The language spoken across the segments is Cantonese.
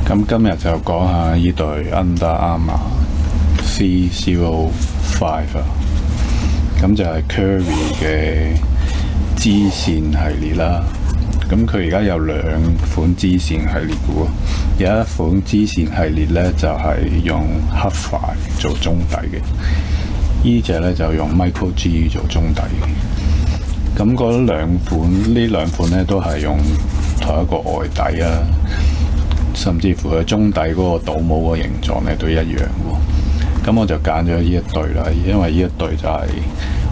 咁今日就講下呢對 Under Armour 305啊，咁就係 Curry 嘅支線系列啦。咁佢而家有兩款支線系列嘅喎，有一款支線系列呢，就係用黑塊做中底嘅，呢隻呢，就用 Micro G 做中底嘅。咁嗰兩款呢，都係用同一個外底啊，甚至乎佢中底嗰個倒模個形狀呢都一樣喎。咁我就揀咗呢一對啦，因為呢一對就係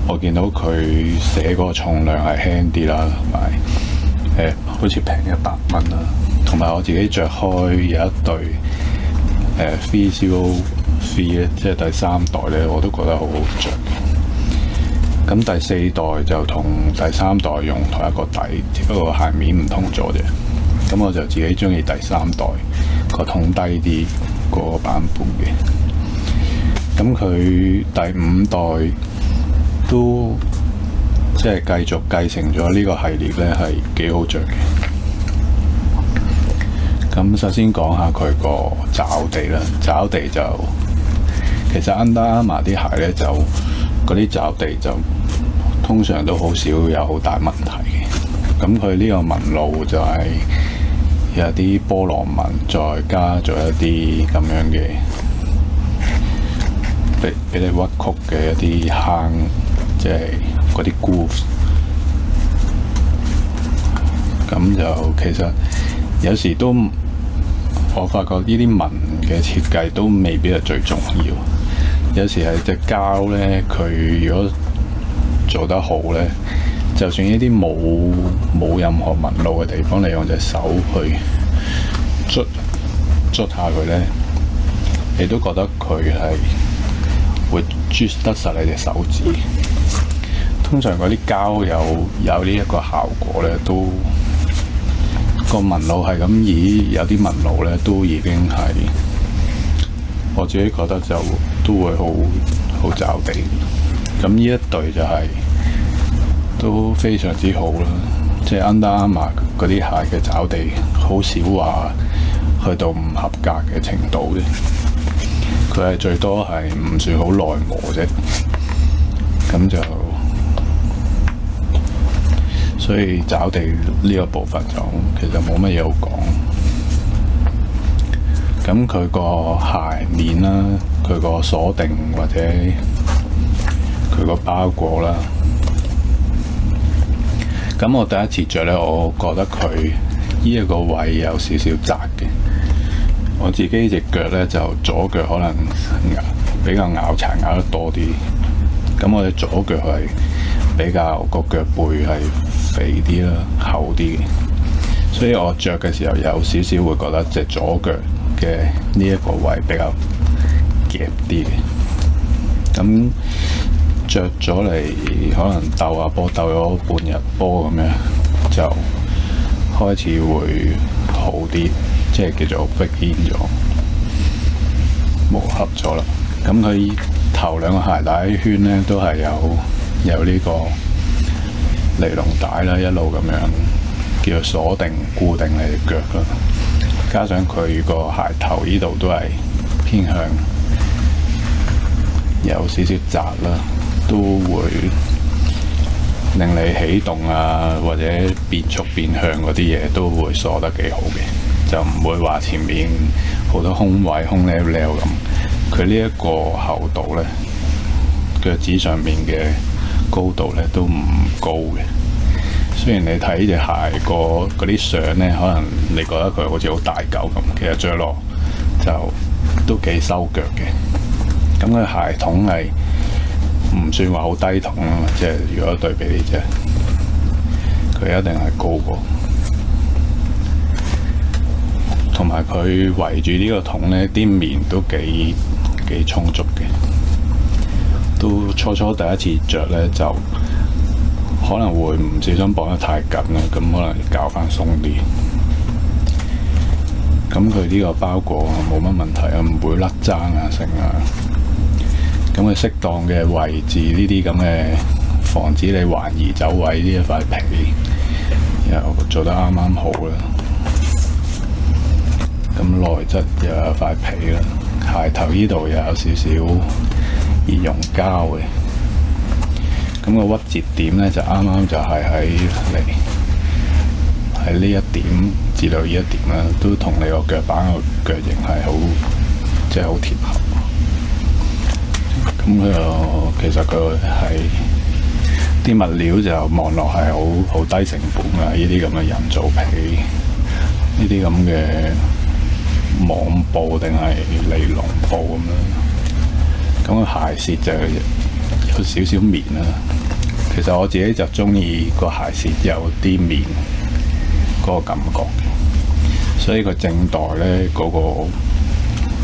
我見到佢寫嗰個重量係輕啲啦，同埋好似平100蚊啦，同埋我自己着開有一對303咧，即係第3代咧，我都覺得好好着嘅。咁第4代就同第3代用同一個底，只不過鞋面唔同咗啫。咁我就自己中意第3代個筒低啲嗰個版本嘅。咁佢第5代都即係繼續繼承咗呢個系列咧，係幾好着嘅。咁首先講下佢個爪地啦，爪地就其實 Under Armour 啲鞋咧，就嗰啲爪地就通常都好少有好大問題嘅。咁佢呢個紋路就係有啲波浪紋，再加咗一啲咁樣嘅俾你屈曲嘅一啲坑，即係嗰啲 groove。咁就其實有時都我發覺呢啲紋嘅設計都未必係最重要。有時係隻膠呢，佢如果做得好呢，就算呢啲冇任何紋路嘅地方，你用隻手去捽下佢呢，你都覺得佢係會捽得實你隻手指。通常嗰啲膠有呢一個效果呢，都個紋路係咁，有啲紋路呢，都已經係我自己覺得就都會好抓地。咁呢一對就係都非常之好啦，即係 Under Armour 嗰啲鞋嘅抓地好少話去到唔合格嘅程度嘅，佢係最多係唔算好耐磨啫。咁就所以抓地呢個部分就其實冇乜嘢好講。咁佢個鞋面啦，佢個鎖定或者佢個包裹啦，咁我第一次着呢，我覺得佢呢一個位有少少窄嘅。我自己隻腳呢，就左腳可能比較咬柴咬得多啲，咁我隻左腳係比較個腳背係肥啲啦，厚啲嘅，所以我着嘅時候有少少會覺得隻左腳嘅呢一個位比較夾啲嘅。咁着咗嚟可能鬥下波，鬥咗半日波咁樣，就開始會好啲，即係叫做 fit in 咗，磨合咗啦。咁佢頭兩個鞋帶圈呢，都係有呢個尼龍帶啦，一路咁樣叫做鎖定固定你隻腳啦。加上佢個鞋頭呢度都係偏向有少少窄啦，都會令你起動啊，或者變速變向嗰啲嘢都會鎖得幾好嘅，就唔會話前面好多空位空溜溜咁。佢呢一個厚度呢，腳趾上面嘅高度呢都唔高嘅。雖然你睇隻鞋嗰啲相呢，可能你覺得佢好似好大嚿咁，其實着落就都幾收腳嘅。咁佢鞋筒係唔算話好低筒啊，即係如果對比呢隻，佢一定係高過。同埋佢圍住呢個筒呢啲面都幾充足嘅。都初第一次着呢，就可能會唔小心綁得太緊啦，咁可能較翻鬆啲。咁佢呢個包裹冇乜問題啊，唔會甩踭啊成啊。咁佢適當嘅位置呢啲咁嘅，防止你橫移走位呢一塊皮，又做得啱啱好啦。咁咁內側又有塊皮啦，鞋頭呢度又有少少熱熔膠嘅。咁個屈折點咧就啱啱就係喺呢一點至到呢一點啦，都同你個腳板個腳型係好即係好貼合。咁其實佢係啲物料就望落係好低成本㗎，呢啲咁嘅人造皮，呢啲咁嘅網布定係尼龍布咁樣。咁個鞋舌就有少少棉啦。其實我自己就中意個鞋舌有啲棉嗰個感覺，所以個正代咧嗰個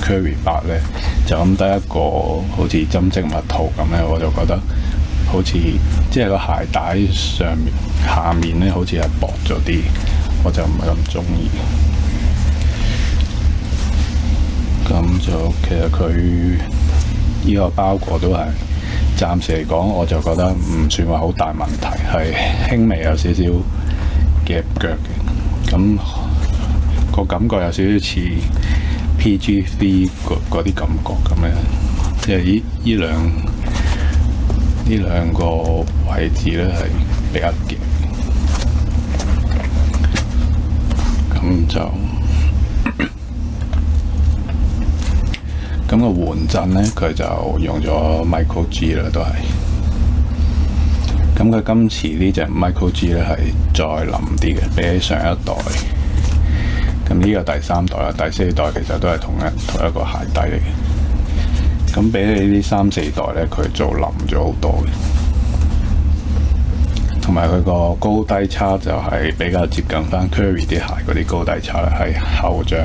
Curry 8咧就咁得一個好似針織蜜桃咁咧，我就覺得好似即係個鞋帶上面下面咧好似係薄咗啲，我就唔係咁中意。咁就其實佢呢個包裹都係暫時嚟講，我就覺得唔算話好大問題，係輕微有少少夾腳嘅。咁個感覺有少少似 PG3 嗰啲感覺咁樣，即係呢兩個位置咧係比較夾。咁就咁個緩震咧，佢就用咗 Micro G 啦，都係。咁佢今次呢隻 Micro G 咧係再腍啲嘅，比起上一代。咁呢個第三代啦，第四代其實都係同一個鞋底嚟嘅。咁比起呢三四代咧，佢做腍咗好多嘅。同埋佢個高低差就係比較接近翻 Curry 啲鞋嗰啲高低差啦，係後掌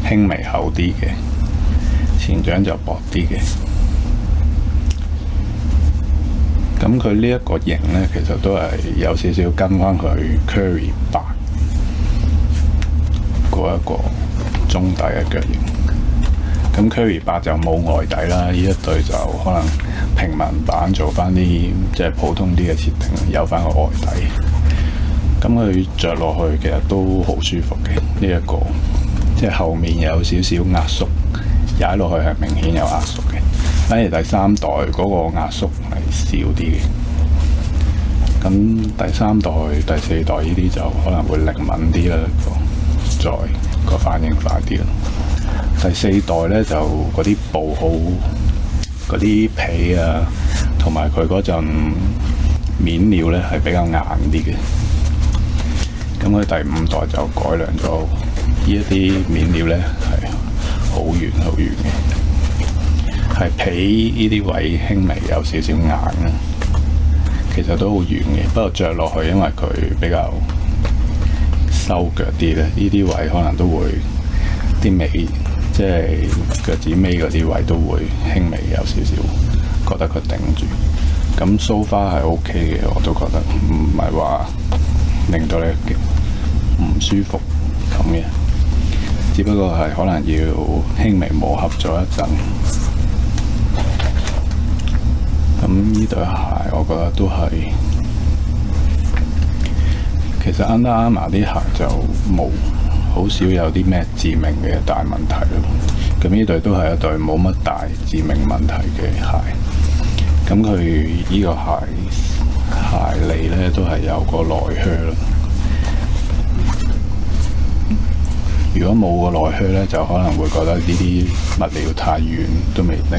輕微厚啲嘅。前掌就薄啲嘅，咁佢呢一個型咧，其實都係有少少跟翻佢 Curry 8嗰一個中底嘅腳型。咁 Curry 8就冇外底啦，呢一對就可能平民版做翻啲即係普通啲嘅設定，有翻個外底。咁佢着落去其實都好舒服嘅，呢一個即係後面有少少壓縮。踩落去係明顯有壓縮嘅，反而第三代嗰個壓縮係少啲嘅。咁第三代、第四代呢啲就可能會靈敏啲啦，再個反應快啲啦。第四代咧就嗰啲布好，嗰啲皮啊，同埋佢嗰陣面料咧係比較硬啲嘅。咁佢第五代就改良咗呢一啲面料咧係好軟好軟嘅，係皮呢啲位輕微有少少硬啊，其實都好軟嘅。不過着落去，因為佢比較收腳啲咧，呢啲位可能都會啲尾，即係腳趾尾嗰啲位都會輕微有少少覺得佢頂住。咁 so far 係 OK 嘅，我都覺得唔係話令到你唔舒服咁嘅。只不過係可能要輕微磨合咗一陣。咁呢對鞋我覺得都係，其實 Under Armour 啲鞋就冇好少有啲咩致命嘅大問題咯。咁呢對都係一對冇乜大致命問題嘅鞋。咁佢呢個鞋脷咧都係有個內靴咯。如果冇個內靴咧，就可能會覺得呢啲物料太軟都未定。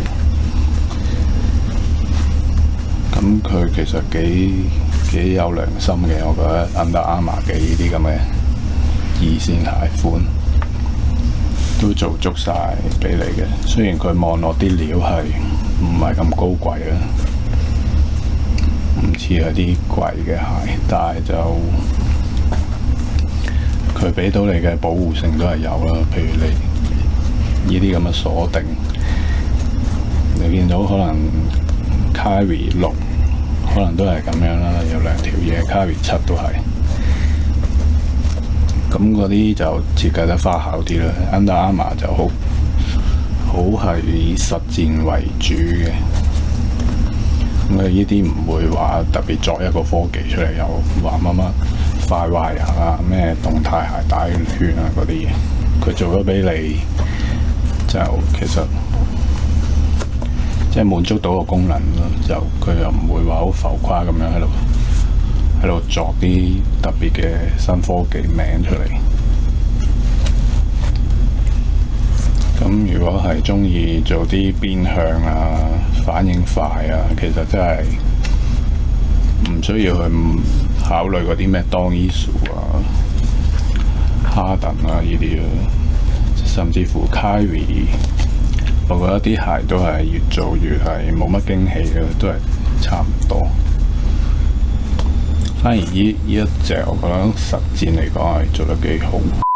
咁佢其實幾有良心嘅，我覺得 Under Armour 嘅呢啲咁嘅二線鞋款都做足晒俾你嘅。雖然佢望落啲料係唔係咁高貴啦，唔似係啲貴嘅鞋，但係就佢俾到你嘅保護性都係有啦，譬如你呢啲咁嘅鎖定，你見到可能 Kyrie 6可能都係咁樣啦，有兩條嘢 Kyrie 7都係，咁嗰啲就設計得花巧啲啦。Under Armour 就好係以實戰為主嘅，咁佢呢啲唔會話特別作一個科技出嚟，又話乜快壞啊，咩動態鞋帶圈啊嗰啲嘢，佢做咗俾你，就其實即係滿足到個功能咯。就佢又唔會話好浮誇咁樣喺度作啲特別嘅新科技名出嚟。咁如果係鍾意做啲變向啊、反應快啊，其實真係唔需要去考慮嗰啲咩當 issue 啊、哈登啊呢啲咯，甚至乎 Kyrie， 我覺得啲鞋都係越做越係冇乜驚喜嘅，都係差唔多。反而呢一隻我覺得實戰嚟講係做得幾好。